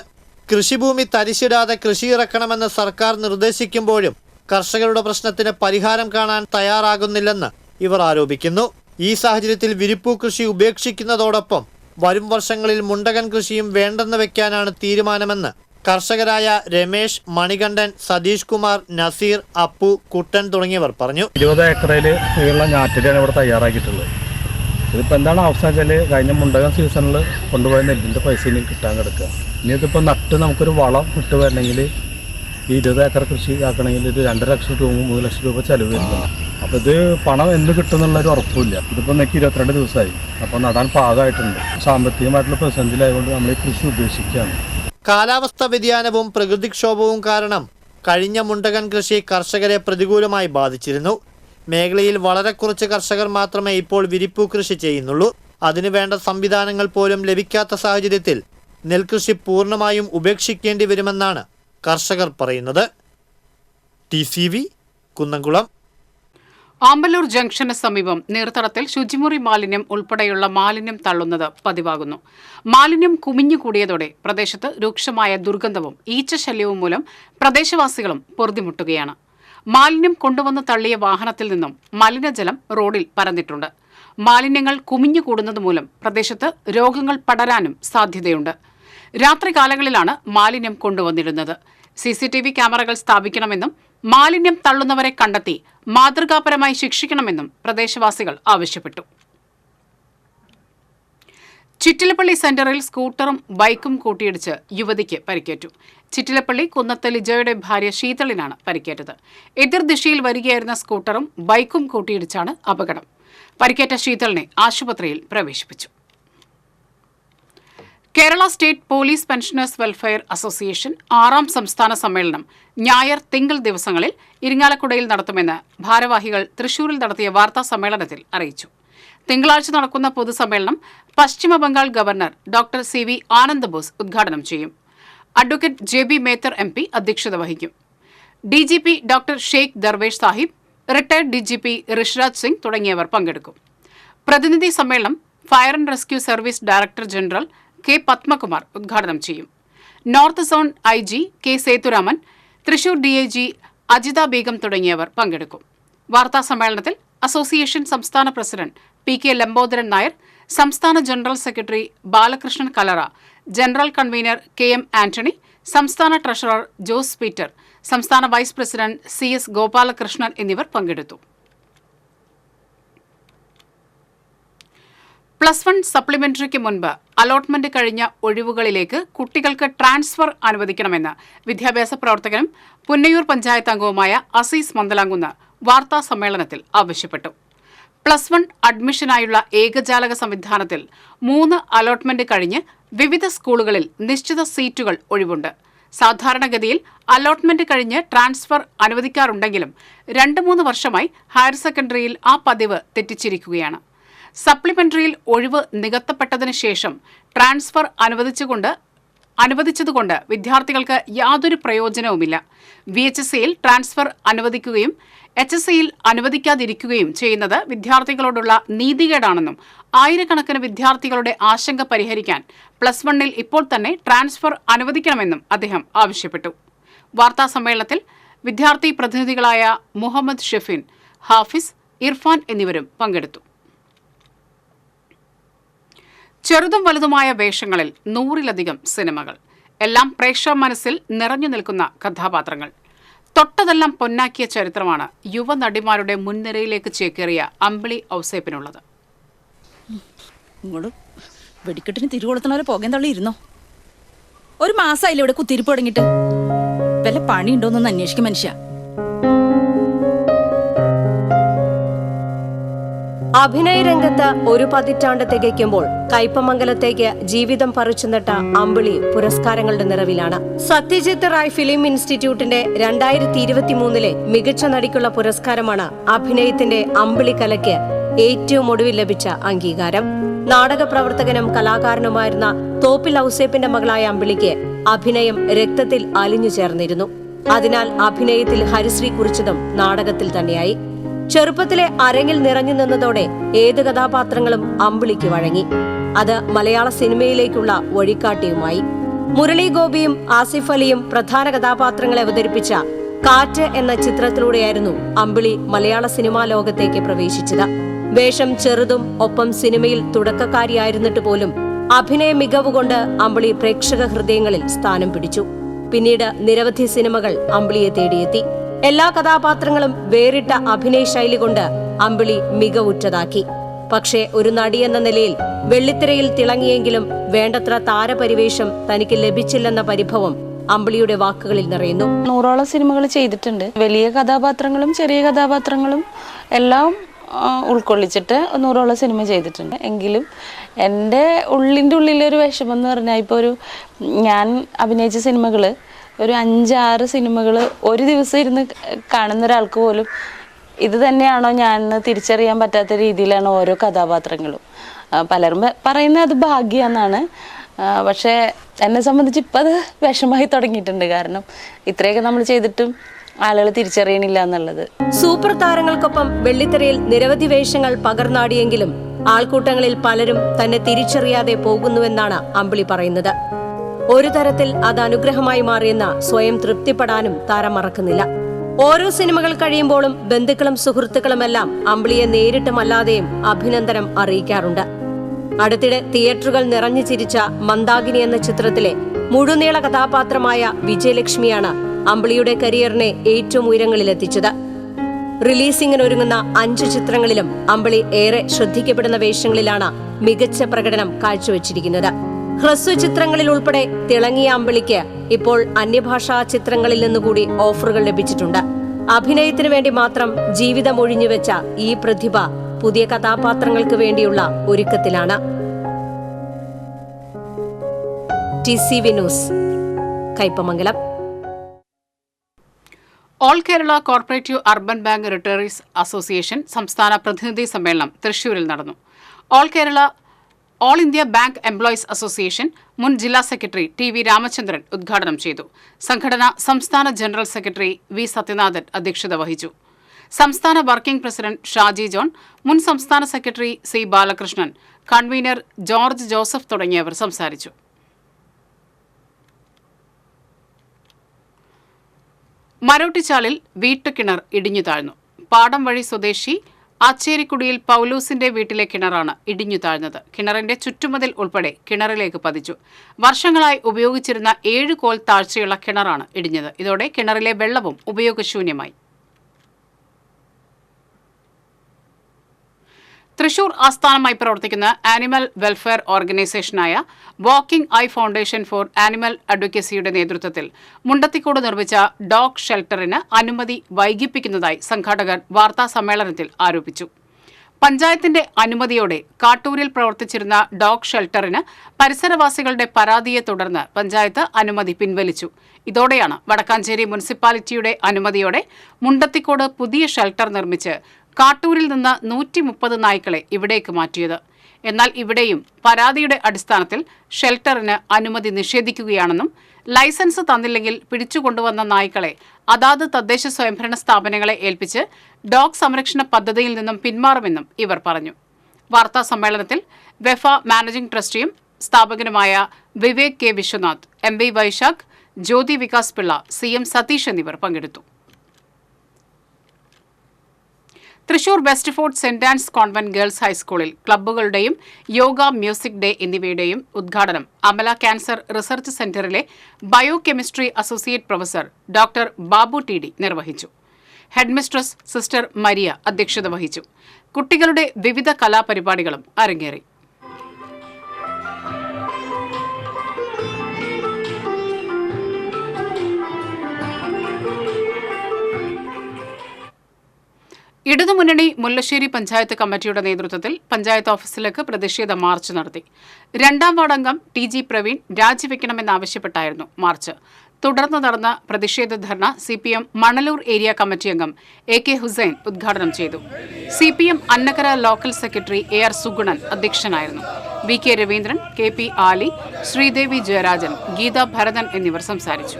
കൃഷിഭൂമി തരിശിടാതെ കൃഷി ഇറക്കണമെന്ന് സർക്കാർ നിർദ്ദേശിക്കുമ്പോഴും കർഷകരുടെ പ്രശ്നത്തിന് പരിഹാരം കാണാൻ തയ്യാറാകുന്നില്ലെന്ന് ഇവർ ആരോപിക്കുന്നു. ഈ സാഹചര്യത്തിൽ വിരിപ്പു കൃഷി ഉപേക്ഷിക്കുന്നതോടൊപ്പം വരും വർഷങ്ങളിൽ മുണ്ടകൻ കൃഷിയും വേണ്ടെന്ന് വെക്കാനാണ് തീരുമാനമെന്ന് കർഷകരായ രമേശ്, മണികണ്ഠൻ, സതീഷ് കുമാർ, നസീർ, അപ്പു, കുട്ടൻ തുടങ്ങിയവർ പറഞ്ഞു. 20 ഏക്കറിൽ ഉള്ള ഞാറ്റടിയാണ് ഇവിടെ തയ്യാറാക്കിയിട്ടുള്ളത്. ഇതിപ്പോൾ എന്താണ് അവസ്ഥ വെച്ചാൽ കഴിഞ്ഞ മുണ്ടകൻ സീസണിൽ കൊണ്ടുപോയ നെല്ലിൻ്റെ പൈസ ഇനി കിട്ടാൻ കിടക്കുക. ഇനി ഇതിപ്പോൾ നട്ട് നമുക്കൊരു വളം ഇട്ട് വരണമെങ്കിൽ ഈ 20 ഏക്കർ കൃഷി ആക്കണമെങ്കിൽ ഒരു 2 ലക്ഷം രൂപ 3 ലക്ഷം രൂപ ചിലവ് വരുന്നുണ്ട്. അപ്പോൾ ഇത് പണം എന്ന് കിട്ടുമെന്നുള്ളൊരു ഉറപ്പില്ല. ഇതിപ്പോൾ എനിക്ക് 22 ദിവസമായി. അപ്പോൾ നടാൻ പാകമായിട്ടുണ്ട്. സാമ്പത്തികമായിട്ടുള്ള പ്രതിസന്ധിയിലായതുകൊണ്ട് നമ്മൾ ഈ കൃഷി ഉപേക്ഷിക്കുകയാണ്. കാലാവസ്ഥാ വ്യതിയാനവും പ്രകൃതിക്ഷോഭവും കാരണം കഴിഞ്ഞ മുണ്ടകൻ കൃഷി കർഷകരെ പ്രതികൂലമായി ബാധിച്ചിരുന്നു. മേഖലയിൽ വളരെ കുറച്ച് കർഷകർ മാത്രമേ ഇപ്പോൾ വിരിപ്പു കൃഷി ചെയ്യുന്നുള്ളൂ. അതിനുവേണ്ട സംവിധാനങ്ങൾ പോലും ലഭിക്കാത്ത സാഹചര്യത്തിൽ നെൽകൃഷി പൂർണ്ണമായും ഉപേക്ഷിക്കേണ്ടി വരുമെന്നാണ് കർഷകർ പറയുന്നത്. TCV കുന്നംകുളം. ആമ്പല്ലൂർ ജംഗ്ഷന് സമീപം നീർത്തടത്തിൽ ശുചിമുറി മാലിന്യം ഉൾപ്പെടെയുള്ള മാലിന്യം തള്ളുന്നത് പതിവാകുന്നു. മാലിന്യം കുമിഞ്ഞുകൂടിയതോടെ പ്രദേശത്ത് രൂക്ഷമായ ദുർഗന്ധവും ഈച്ചശല്യവും മൂലം പ്രദേശവാസികളും പൊറുതിമുട്ടുകയാണ്. മാലിന്യം കൊണ്ടുവന്ന് തള്ളിയ വാഹനത്തിൽ നിന്നും മലിനജലം റോഡിൽ പരന്നിട്ടുണ്ട്. മാലിന്യങ്ങൾ കുമിഞ്ഞുകൂടുന്നത് മൂലം പ്രദേശത്ത് രോഗങ്ങൾ പടരാനും സാധ്യതയുണ്ട്. രാത്രികാലങ്ങളിലാണ് മാലിന്യം കൊണ്ടുവന്നിരുന്നത്. CCTV ക്യാമറകൾ സ്ഥാപിക്കണമെന്നും മാലിന്യം തള്ളുന്നവരെ കണ്ടെത്തി മാതൃകാപരമായി ശിക്ഷിക്കണമെന്നും പ്രദേശവാസികൾ ആവശ്യപ്പെട്ടു. ചിറ്റിലപ്പള്ളി സെന്ററിൽ സ്കൂട്ടറും ബൈക്കും കൂട്ടിയിടിച്ച് യുവതിക്ക് പരിക്കേറ്റു. ചിറ്റിലപ്പള്ളി കുന്നത്ത് ലിജയുടെ ഭാര്യ ശീതളിനാണ് പരിക്കേറ്റത്. എതിർദിശയിൽ വരികയായിരുന്ന സ്കൂട്ടറും ബൈക്കും കൂട്ടിയിടിച്ചാണ് അപകടം. പരിക്കേറ്റ ശീതളിനെ ആശുപത്രിയിൽ പ്രവേശിപ്പിച്ചു. Kerala state police pensioners welfare association 6ാം സംസ്ഥാന സമ്മേളനം ഞായർ തിങ്കൾ ദിവസങ്ങളിൽ ഇരിങ്ങാലക്കുടയിൽ നടത്തുമെന്ന് ഭാരവാഹികൾ തൃശൂരിൽ നടത്തിയ വാർത്താ സമ്മേളനത്തിൽ അറിയിച്ചു. തിങ്കളാഴ്ച നടക്കുന്ന പൊതുസമ്മേളനം പശ്ചിമ Bengal governor doctor CV Anand boss ഉദ്ഘാടനം ചെയ്യും. അഡ്വക്കേറ്റ് JB മേത്തർ MP അധ്യക്ഷത വഹിക്കും. DGP doctor Sheikh Darvesh Sahib, retired DGP Rishiraj Singh തുടങ്ങിയവർ പങ്കെടുക്കും. പ്രതിനിധി സമ്മേളനം fire and rescue service director general K. Padmakumar ഉദ്ഘാടനം ചെയ്യും. North zone IG K. Sethuraman, Thrissur DIG Ajitha Begum തുടങ്ങിയവർ പങ്കെടുക്കും. വാർത്താ സമ്മേളനത്തിൽ അസോസിയേഷൻ സംസ്ഥാന പ്രസിഡന്റ് PK ലംബോദരൻ നായർ, സംസ്ഥാന general secretary Balakrishnan Kalara, general convener KM Antony, സംസ്ഥാന ട്രഷറർ ജോസ് പീറ്റർ, സംസ്ഥാന വൈസ് പ്രസിഡന്റ് CS ഗോപാലകൃഷ്ണൻ എന്നിവർ പങ്കെടുത്തു. +1 സപ്ലിമെന്ററിക്ക് മുൻപ് അലോട്ട്മെന്റ് കഴിഞ്ഞ ഒഴിവുകളിലേക്ക് കുട്ടികൾക്ക് ട്രാൻസ്ഫർ അനുവദിക്കണമെന്ന് വിദ്യാഭ്യാസ പ്രവർത്തകനും പുന്നയൂർ പഞ്ചായത്ത് അംഗവുമായ അസീസ് മന്ദലാങ്കുന്ന് വാർത്താ സമ്മേളനത്തിൽ ആവശ്യപ്പെട്ടു. +1 അഡ്മിഷനായുള്ള ഏകജാലക സംവിധാനത്തിൽ 3 അലോട്ട്മെന്റ് കഴിഞ്ഞ് വിവിധ സ്കൂളുകളിൽ നിശ്ചിത സീറ്റുകൾ ഒഴിവുണ്ട്. സാധാരണഗതിയിൽ അലോട്ട്മെന്റ് കഴിഞ്ഞ് ട്രാൻസ്ഫർ അനുവദിക്കാറുണ്ടെങ്കിലും 2-3 വർഷമായി ഹയർ സെക്കൻഡറിയിൽ ആ പതിവ് തെറ്റിച്ചിരിക്കുകയാണ്. സപ്ലിമെന്ററിയിൽ ഒഴിവ് നികത്തപ്പെട്ടതിന് ശേഷം ട്രാൻസ്ഫർ അനുവദിച്ചതുകൊണ്ട് വിദ്യാർത്ഥികൾക്ക് യാതൊരു പ്രയോജനവുമില്ല. VHSEയിൽ ട്രാൻസ്ഫർ അനുവദിക്കുകയും HSEയിൽ അനുവദിക്കാതിരിക്കുകയും ചെയ്യുന്നത് വിദ്യാർത്ഥികളോടുള്ള നീതികേടാണെന്നും ആയിരക്കണക്കിന് വിദ്യാർത്ഥികളുടെ ആശങ്ക പരിഹരിക്കാൻ +1ൽ ഇപ്പോൾ തന്നെ ട്രാൻസ്ഫർ അനുവദിക്കണമെന്നും അദ്ദേഹം ആവശ്യപ്പെട്ടു. വാർത്താ സമ്മേളനത്തിൽ വിദ്യാർത്ഥി പ്രതിനിധികളായ മുഹമ്മദ് ഷെഫീൻ, ഹാഫിസ്, ഇർഫാൻ എന്നിവരും പങ്കെടുത്തു. ചെറുതും വലുതുമായ വേഷങ്ങളിൽ 100-ലധികം സിനിമകൾ, എല്ലാം പ്രേക്ഷക മനസ്സിൽ നിറഞ്ഞു നിൽക്കുന്ന കഥാപാത്രങ്ങൾ. തൊട്ടതെല്ലാം പൊന്നാക്കിയ ചരിത്രമാണ് യുവനടിമാരുടെ മുൻനിരയിലേക്ക് ചേക്കേറിയ അമ്പിളി ഔസേപ്പിനുള്ളത്. ഇങ്ങോട്ട് വെടിക്കെട്ടിന് തിരുകൊളുത്തണവരെ പോകാൻ തള്ളി ഇരുന്നോ? ഒരു മാസമായില്ലേ ഇവിടെ കുത്തിരിപ്പ് തുടങ്ങിയിട്ട്. വല്ല പണി ഉണ്ടോന്നൊന്ന് അന്വേഷിക്കും മനുഷ്യ. അഭിനയ രംഗത്ത് ഒരു പതിറ്റാണ്ട് തികയ്ക്കുമ്പോൾ കയ്പമംഗലത്തേക്ക് ജീവിതം പറിച്ചുനട്ട അമ്പിളി പുരസ്കാരങ്ങളുടെ നിറവിലാണ്. സത്യജിത്ത് റായ് ഫിലിം ഇൻസ്റ്റിറ്റ്യൂട്ടിന്റെ 2023 മികച്ച നടിക്കുള്ള പുരസ്കാരമാണ് അഭിനയത്തിന്റെ അമ്പിളി കലയ്ക്ക് ഏറ്റവും ഒടുവിൽ ലഭിച്ച അംഗീകാരം. നാടക പ്രവർത്തകനും കലാകാരനുമായിരുന്ന തോപ്പിൽ ഔസേപ്പിന്റെ മകളായ അമ്പിളിക്ക് അഭിനയം രക്തത്തിൽ അലിഞ്ഞു ചേർന്നിരുന്നു. അതിനാൽ അഭിനയത്തിൽ ഹരിശ്രീ കുറിച്ചതും നാടകത്തിൽ തന്നെയായി. ചെറുപ്പത്തിലെ അരങ്ങിൽ നിറഞ്ഞു നിന്നതോടെ ഏത് കഥാപാത്രങ്ങളും അമ്പിളിക്ക് വഴങ്ങി. അത് മലയാള സിനിമയിലേക്കുള്ള വഴികാട്ടിയുമായി. മുരളി ഗോപിയും ആസിഫ് അലിയും പ്രധാന കഥാപാത്രങ്ങളെ അവതരിപ്പിച്ച കാറ്റ് എന്ന ചിത്രത്തിലൂടെയായിരുന്നു അമ്പിളി മലയാള സിനിമാ ലോകത്തേക്ക് പ്രവേശിച്ചത്. വേഷം ചെറുതും ഒപ്പം സിനിമയിൽ തുടക്കക്കാരിയായിരുന്നിട്ട് പോലും അഭിനയ മികവുകൊണ്ട് അമ്പിളി പ്രേക്ഷക ഹൃദയങ്ങളിൽ സ്ഥാനം പിടിച്ചു. പിന്നീട് നിരവധി സിനിമകൾ അമ്പിളിയെ തേടിയെത്തി. എല്ലാ കഥാപാത്രങ്ങളും വേറിട്ട അഭിനയ ശൈലി കൊണ്ട് അമ്പിളി മികവുറ്റതാക്കി. പക്ഷേ ഒരു നടിയെന്ന നിലയിൽ വെള്ളിത്തിരയിൽ തിളങ്ങിയെങ്കിലും വേണ്ടത്ര താരപരിവേഷം തനിക്ക് ലഭിച്ചില്ലെന്ന പരിഭവം അമ്പിളിയുടെ വാക്കുകളിൽ നിറയുന്നു. 100ഓളം സിനിമകൾ ചെയ്തിട്ടുണ്ട്. വലിയ കഥാപാത്രങ്ങളും ചെറിയ കഥാപാത്രങ്ങളും എല്ലാം ഉൾക്കൊള്ളിച്ചിട്ട് 100ഓളം സിനിമ ചെയ്തിട്ടുണ്ട്. എങ്കിലും എൻ്റെ ഉള്ളിൻ്റെ ഉള്ളിലൊരു വിഷമം എന്ന് പറഞ്ഞാൽ ഇപ്പോൾ ഞാൻ അഭിനയിച്ച സിനിമകൾ ഒരു 5-6 സിനിമകൾ ഒരു ദിവസം ഇരുന്ന് കാണുന്ന ഒരാൾക്ക് പോലും ഇത് തന്നെയാണോ ഞാൻ തിരിച്ചറിയാൻ പറ്റാത്ത രീതിയിലാണ് ഓരോ കഥാപാത്രങ്ങളും. പലരും പറയുന്നത് അത് ഭാഗ്യമെന്നാണ്. പക്ഷേ എന്നെ സംബന്ധിച്ച് ഇപ്പം അത് വിഷമായി തുടങ്ങിയിട്ടുണ്ട്. കാരണം ഇത്രയൊക്കെ നമ്മൾ ചെയ്തിട്ടും ആളുകൾ തിരിച്ചറിയണില്ല എന്നുള്ളത്. സൂപ്പർ താരങ്ങൾക്കൊപ്പം വെള്ളിത്തിരയിൽ നിരവധി വേഷങ്ങൾ പകർന്നാടിയെങ്കിലും ആൾക്കൂട്ടങ്ങളിൽ പലരും തന്നെ തിരിച്ചറിയാതെ പോകുന്നുവെന്നാണ് അമ്പിളി പറയുന്നത്. ഒരു തരത്തിൽ അത് അനുഗ്രഹമായി മാറിയെന്ന സ്വയം തൃപ്തിപ്പെടാനും താരം മറക്കുന്നില്ല. ഓരോ സിനിമകൾ കഴിയുമ്പോഴും ബന്ധുക്കളും സുഹൃത്തുക്കളുമെല്ലാം അമ്പിളിയെ നേരിട്ടുമല്ലാതെയും അഭിനന്ദനം അറിയിക്കാറുണ്ട്. അടുത്തിടെ തിയേറ്ററുകൾ നിറഞ്ഞു ചിരിച്ച മന്ദാകിനി എന്ന ചിത്രത്തിലെ മുഴുനീള കഥാപാത്രമായ വിജയലക്ഷ്മിയാണ് അമ്പിളിയുടെ കരിയറിനെ ഏറ്റവും ഉയരങ്ങളിലെത്തിച്ചത്. റിലീസിംഗിനൊരുങ്ങുന്ന 5 ചിത്രങ്ങളിലും അമ്പിളി ഏറെ ശ്രദ്ധിക്കപ്പെടുന്ന വേഷങ്ങളിലാണ് മികച്ച പ്രകടനം കാഴ്ചവെച്ചിരിക്കുന്നത്. ഹ്രസ്വ ചിത്രങ്ങളിൽ ഉൾപ്പെടെ തിളങ്ങിയ അമ്പിളിക്ക് ഇപ്പോൾ അന്യഭാഷാ ചിത്രങ്ങളിൽ നിന്നുകൂടി ഓഫറുകൾ ലഭിച്ചിട്ടുണ്ട്. അഭിനയത്തിനു വേണ്ടി മാത്രം ജീവിതം ഒഴിഞ്ഞുവെച്ച ഈ പ്രതിഭ പുതിയ കഥാപാത്രങ്ങൾക്ക് വേണ്ടിയുള്ള ഒരുക്കത്തിലാണ്. TCV news, Kaipamangalam. All Kerala corporative urban bank retirees association സംസ്ഥാന പ്രതിനിധി സമ്മേളനം തൃശൂരിൽ നടന്നു. All India bank employees association മുൻ ജില്ലാ സെക്രട്ടറി TV രാമചന്ദ്രൻ ഉദ്ഘാടനം ചെയ്തു. സംഘടന സംസ്ഥാന ജനറൽ സെക്രട്ടറി V സത്യനാഥൻ അധ്യക്ഷത വഹിച്ചു. സംസ്ഥാന വർക്കിംഗ് പ്രസിഡന്റ് ഷാജി ജോൺ, മുൻ സംസ്ഥാന secretary C Balakrishnan, convener George Joseph തുടങ്ങിയവർ സംസാരിച്ചു. മരോട്ടിച്ചാലിൽ വീട്ടുകിണർ ഇടിഞ്ഞു താഴ്ന്നു. പാടം വഴി സ്വദേശി ആച്ചേരിക്കുടിയിൽ പൗലൂസിന്റെ വീട്ടിലെ കിണറാണ് ഇടിഞ്ഞു താഴ്ന്നത്. കിണറിന്റെ ചുറ്റുമതിൽ ഉൾപ്പെടെ കിണറിലേക്ക് പതിച്ചു. വർഷങ്ങളായി ഉപയോഗിച്ചിരുന്ന 7 കോൽ താഴ്ചയുള്ള കിണറാണ് ഇടിഞ്ഞത്. ഇതോടെ കിണറിലെ വെള്ളവും ഉപയോഗശൂന്യമായി. തൃശൂർ ആസ്ഥാനമായി പ്രവർത്തിക്കുന്ന ആനിമൽ വെൽഫെയർ ഓർഗനൈസേഷനായ walking eye foundation for animal അഡ്വക്കസിയുടെ നേതൃത്വത്തിൽ മുണ്ടത്തിക്കോട് നിർമ്മിച്ച ഡോഗ് ഷെൽട്ടറിന് അനുമതി വൈകിപ്പിക്കുന്നതായി സംഘാടകർ വാർത്താസമ്മേളനത്തിൽ ആരോപിച്ചു. പഞ്ചായത്തിന്റെ അനുമതിയോടെ കാട്ടൂരിൽ പ്രവർത്തിച്ചിരുന്ന ഡോഗ് ഷെൽട്ടറിന് പരിസരവാസികളുടെ പരാതിയെ തുടർന്ന് പഞ്ചായത്ത് അനുമതി പിൻവലിച്ചു. ഇതോടെയാണ് വടക്കാഞ്ചേരി മുനിസിപ്പാലിറ്റിയുടെ അനുമതിയോടെ മുണ്ടത്തിക്കോട് പുതിയ ഷെൽട്ടർ നിർമ്മിച്ച് കാട്ടൂരിൽ നിന്ന് 130 നായ്ക്കളെ ഇവിടേക്ക് മാറ്റിയത്. എന്നാൽ ഇവിടെയും പരാതിയുടെ അടിസ്ഥാനത്തിൽ ഷെൽട്ടറിന് അനുമതി നിഷേധിക്കുകയാണെന്നും ലൈസൻസ് തന്നില്ലെങ്കിൽ പിടിച്ചുകൊണ്ടുവന്ന നായ്ക്കളെ അതാത് തദ്ദേശ സ്വയംഭരണ സ്ഥാപനങ്ങളെ ഏൽപ്പിച്ച് ഡോഗ് സംരക്ഷണ പദ്ധതിയിൽ നിന്നും പിന്മാറുമെന്നും ഇവർ പറഞ്ഞു. വാർത്താ സമ്മേളനത്തിൽ വെഫ മാനേജിംഗ് ട്രസ്റ്റിയും സ്ഥാപകനുമായ Vivek K Vishwanath, MB Vaishakh, Jyothi Vikas Pillai, CM Satheesh എന്നിവർ പങ്കെടുത്തു. Thrissur west fort saint Ann's convent girls ഹൈസ്കൂളിൽ ക്ലബ്ബുകളുടെയും യോഗ, മ്യൂസിക് ഡേ എന്നിവയുടെയും ഉദ്ഘാടനം അമല ക്യാൻസർ റിസർച്ച് സെന്ററിലെ biochemistry associate professor doctor Babu TD നിർവഹിച്ചു. ഹെഡ്മിസ്ട്രസ് സിസ്റ്റർ മരിയ അധ്യക്ഷത വഹിച്ചു. കുട്ടികളുടെ വിവിധ കലാപരിപാടികളും അരങ്ങേറി. ഇടതുമുന്നണി മുല്ലശ്ശേരി പഞ്ചായത്ത് കമ്മിറ്റിയുടെ നേതൃത്വത്തിൽ പഞ്ചായത്ത് ഓഫീസിലേക്ക് പ്രതിഷേധ മാർച്ച് നടത്തി. 2ാം വാർഡ് അംഗം TG പ്രവീൺ രാജിവെക്കണമെന്നാവശ്യപ്പെട്ടായിരുന്നു മാർച്ച്. തുടർന്ന് നടന്ന പ്രതിഷേധ dharna CPM Manalur area committee അംഗം AK ഹുസൈൻ ഉദ്ഘാടനം ചെയ്തു. CPM Annakkara local secretary AR Sugunan അധ്യക്ഷനായിരുന്നു. VK രവീന്ദ്രൻ, KP ആലി, ശ്രീദേവി ജയരാജൻ, ഗീത ഭരതൻ എന്നിവർ സംസാരിച്ചു.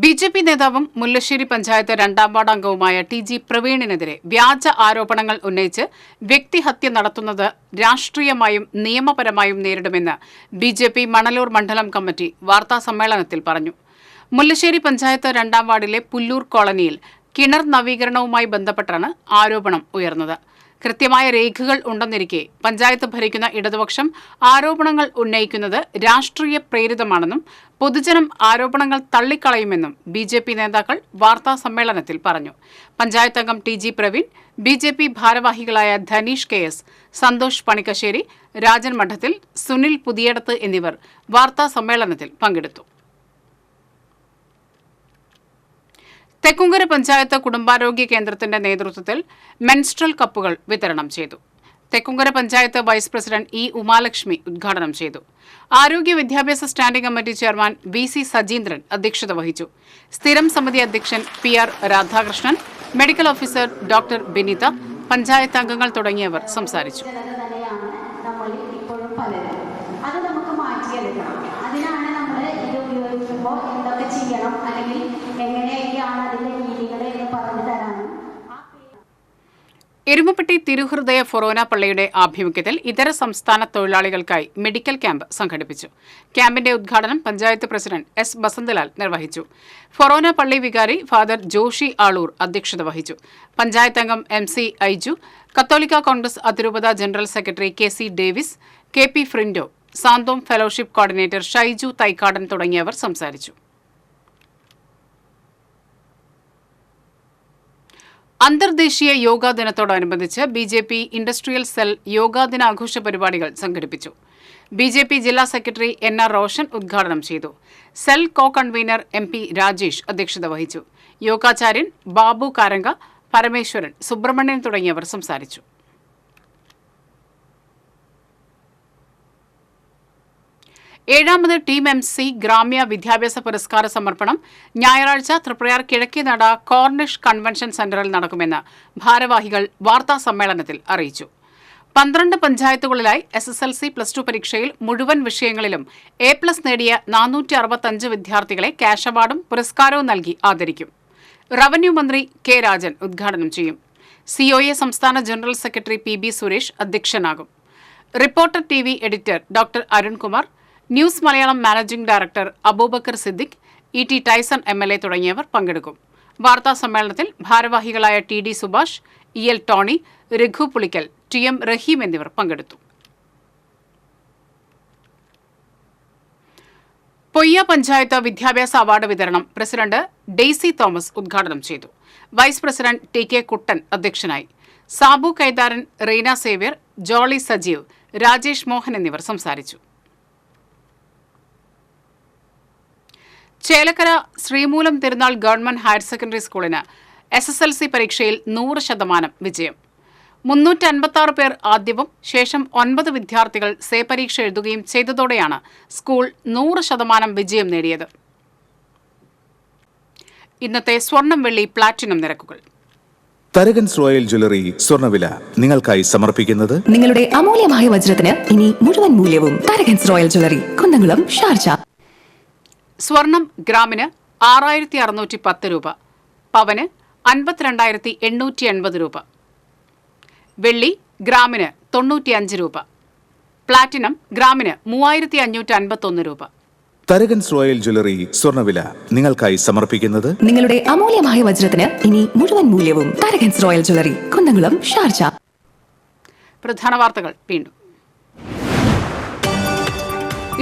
BJP നേതാവും മുല്ലശ്ശേരി പഞ്ചായത്ത് 2ാം വാർഡ് അംഗവുമായ TG പ്രവീണിനെതിരെ വ്യാജ ആരോപണങ്ങൾ ഉന്നയിച്ച് വ്യക്തിഹത്യ നടത്തുന്നത് രാഷ്ട്രീയമായും നിയമപരമായും നേരിടുമെന്ന് BJP മണലൂർ മണ്ഡലം കമ്മിറ്റി വാർത്താസമ്മേളനത്തിൽ പറഞ്ഞു. മുല്ലശ്ശേരി പഞ്ചായത്ത് 2ാം വാർഡിലെ പുല്ലൂർ കോളനിയിൽ കിണർ നവീകരണവുമായി ബന്ധപ്പെട്ടാണ് ആരോപണം ഉയർന്നത്. കൃത്യമായ രേഖകൾ ഉണ്ടെന്നിരിക്കെ പഞ്ചായത്ത് ഭരിക്കുന്ന ഇടതുപക്ഷം ആരോപണങ്ങൾ ഉന്നയിക്കുന്നത് രാഷ്ട്രീയ പ്രേരിതമാണെന്നും പൊതുജനം ആരോപണങ്ങൾ തള്ളിക്കളയുമെന്നും BJP നേതാക്കൾ വാർത്താ സമ്മേളനത്തിൽ പറഞ്ഞു. പഞ്ചായത്ത് അംഗം TG പ്രവീൺ, BJP ഭാരവാഹികളായ ധനീഷ് KS, സന്തോഷ് പണിക്കശ്ശേരി, രാജൻ മഠത്തിൽ, സുനിൽ പുതിയടത്ത് എന്നിവർ വാർത്താ സമ്മേളനത്തിൽ പങ്കെടുത്തു. തെക്കുംകര പഞ്ചായത്ത് കുടുംബാരോഗ്യ കേന്ദ്രത്തിന്റെ നേതൃത്വത്തിൽ മെൻസ്ട്രൽ കപ്പുകൾ വിതരണം ചെയ്തു. Thekkumkara panchayat vice president E Umalakshmi ഉദ്ഘാടനം ചെയ്തു. ആരോഗ്യ വിദ്യാഭ്യാസ standing committee chairman VC Sajeendran അധ്യക്ഷത വഹിച്ചു. സ്ഥിരം സമിതി അധ്യക്ഷൻ PR Radhakrishnan, medical officer doctor Binitha, panchayat അംഗങ്ങൾ തുടങ്ങിയവർ സംസാരിച്ചു. എരുമപ്പെട്ടി തിരുഹൃദയ ഫൊറോന പള്ളിയുടെ ആഭിമുഖ്യത്തിൽ ഇതര സംസ്ഥാന തൊഴിലാളികൾക്കായി മെഡിക്കൽ ക്യാമ്പ് സംഘടിപ്പിച്ചു. ക്യാമ്പിന്റെ ഉദ്ഘാടനം പഞ്ചായത്ത് പ്രസിഡന്റ് S ബസന്തലാൽ നിർവഹിച്ചു. ഫൊറോന പള്ളി വികാരി ഫാദർ ജോഷി ആളൂർ അധ്യക്ഷത വഹിച്ചു. പഞ്ചായത്ത് അംഗം MC ഐജു, കത്തോലിക്ക കോൺഗ്രസ് അതിരൂപത general secretary KC Davis, KP ഫ്രിൻഡോ, Santhome fellowship coordinator Shaiju Thaikkadan തുടങ്ങിയവർ സംസാരിച്ചു. അന്തർദേശീയ യോഗാ ദിനത്തോടനുബന്ധിച്ച് BJP ഇൻഡസ്ട്രിയൽ സെൽ യോഗാ ദിനാഘോഷ പരിപാടികൾ സംഘടിപ്പിച്ചു. BJP ജില്ലാ സെക്രട്ടറി NR റോഷൻ ഉദ്ഘാടനം ചെയ്തു. Cell co convener MP Rajesh അധ്യക്ഷത വഹിച്ചു. യോഗാചാര്യൻ ബാബു കാരങ്ക, പരമേശ്വരൻ, സുബ്രഹ്മണ്യൻ തുടങ്ങിയവർ സംസാരിച്ചു. ഏഴാമത് ടീം MC ഗ്രാമ്യ വിദ്യാഭ്യാസ പുരസ്കാര സമർപ്പണം ഞായറാഴ്ച തൃപ്രയാർ കിഴക്കേനട കോർണിഷ് കൺവെൻഷൻ സെന്ററിൽ നടക്കുമെന്ന് ഭാരവാഹികൾ വാർത്താ സമ്മേളനത്തിൽ അറിയിച്ചു. 12 പഞ്ചായത്തുകളിലായി SSLC +2 പരീക്ഷയിൽ മുഴുവൻ വിഷയങ്ങളിലും A+ നേടിയ 465 വിദ്യാർത്ഥികളെ ക്യാഷ് അവാർഡും പുരസ്കാരവും നൽകി ആദരിക്കും. റവന്യൂ മന്ത്രി K. രാജൻ ഉദ്ഘാടനം ചെയ്യും. COA സംസ്ഥാന ജനറൽ സെക്രട്ടറി PB സുരേഷ് അധ്യക്ഷനാകും. Reporter TV editor doctor Arunkumar, news Malayalam managing director Aboobacker Siddique, ET Tyson MLA തുടങ്ങിയവർ പങ്കെടുക്കും. വാർത്താ സമ്മേളനത്തിൽ ഭാരവാഹികളായ TD Subhash, EL Tony, Raghu Pulickal, TM Raheem എന്നിവർ പങ്കെടുത്തു. പൊയ്യ പഞ്ചായത്ത് വിദ്യാഭ്യാസ അവാർഡ് വിതരണം പ്രസിഡന്റ് ഡെയ്സി തോമസ് ഉദ്ഘാടനം ചെയ്തു. വൈസ് പ്രസിഡന്റ് TK കുട്ടൻ അധ്യക്ഷനായി. സാബു കൈതാരൻ, റീന സേവ്യർ, ജോളി സജീവ്, രാജേഷ് മോഹൻ എന്നിവർ സംസാരിച്ചു. Chelakkara Sreemoolam Thirunal government higher secondary സ്കൂളിന് SSLC പരീക്ഷയിൽ 100% വിജയം. 356 പേർ ആദ്യവും ശേഷം 9 വിദ്യാർത്ഥികൾ സേ പരീക്ഷ എഴുതുകയും ചെയ്തതോടെയാണ് സ്കൂൾ 100% വിജയം നേടിയത്. ഇന്നത്തെ സ്വർണം, വെള്ളി, പ്ലാറ്റിനം നിരക്കുകൾ. തരകൻസ് റോയൽ ജ്വല്ലറി സ്വർണ്ണവില നിങ്ങൾക്കായി സമർപ്പിക്കുന്നത് നിങ്ങളുടെ അമൂല്യമായ വജ്രത്തിന് ഇനി മുഴുവൻ മൂല്യവും Tharakans royal jewellery, Kunnamkulam, Sharjah. സ്വർണം ഗ്രാമിന് 6610 രൂപ, പവന് 52,880 രൂപ, വെള്ളി ഗ്രാമിന് 95 രൂപ, പ്ലാറ്റിനം ഗ്രാമിന് 3551 രൂപ. തരകൻസ് റോയൽ ജ്വല്ലറി സ്വർണ്ണവില നിങ്ങൾക്കായി സമർപ്പിക്കുന്നത് നിങ്ങളുടെ അമൂല്യമായ വജ്രത്തിന് ഇനി മുഴുവൻ മൂല്യവും Tharakans royal jewellery, Kunnamkulam, Sharjah. പ്രധാന വാർത്തകൾ വീണ്ടും.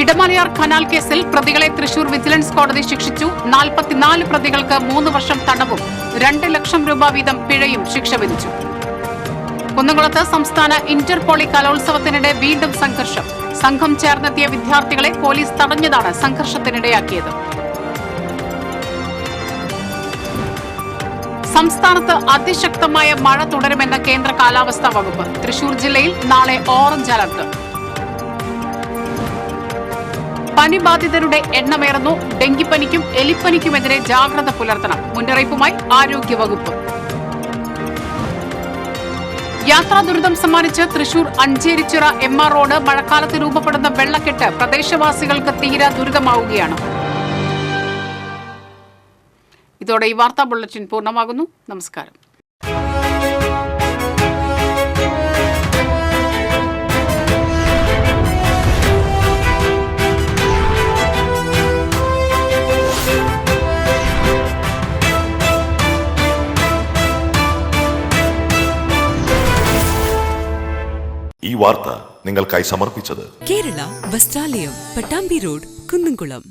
ഇടമലയാർ ഖനാൽ കേസിൽ പ്രതികളെ തൃശൂർ വിജിലൻസ് കോടതി ശിക്ഷിച്ചു. 44 പ്രതികൾക്ക് 3 വർഷം തടവും 2 ലക്ഷം രൂപ വീതം പിഴയും ശിക്ഷ വിധിച്ചു. കുന്നംകുളത്ത് സംസ്ഥാന ഇന്റർപോളി കലോത്സവത്തിനിടെ വീണ്ടും സംഘർഷം. സംഘം ചേർന്നെത്തിയ വിദ്യാർത്ഥികളെ പോലീസ് തടഞ്ഞതാണ് സംഘർഷത്തിനിടയാക്കിയത്. സംസ്ഥാനത്ത് അതിശക്തമായ മഴ തുടരുമെന്ന് കേന്ദ്ര കാലാവസ്ഥാ വകുപ്പ്. തൃശൂർ ജില്ലയിൽ നാളെ ഓറഞ്ച് അലർട്ട്. പനി ബാധിതരുടെ എണ്ണമേറുന്നു. ഡെങ്കിപ്പനിക്കും എലിപ്പനിക്കുമെതിരെ ജാഗ്രത പുലർത്തണം. മുന്നറിയിപ്പുമായി ആരോഗ്യവകുപ്പ്. യാത്രാ ദുരിതം സമ്മാനിച്ച് തൃശൂർ അഞ്ചേരിച്ചിറ MR റോഡ്. മഴക്കാലത്ത് രൂപപ്പെടുന്ന വെള്ളക്കെട്ട് പ്രദേശവാസികൾക്ക് തീരെ ദുരിതമാവുകയാണ്. ഇതോടെ ഈ വാർത്താ ബുള്ളറ്റിൻ പൂർണ്ണമാകുന്നു. നമസ്കാരം. ഈ വാർത്ത നിങ്ങൾക്കായി സമർപ്പിച്ചത് കേരള വസ്ത്രാലയം, പട്ടാമ്പി റോഡ്, കുന്നംകുളം.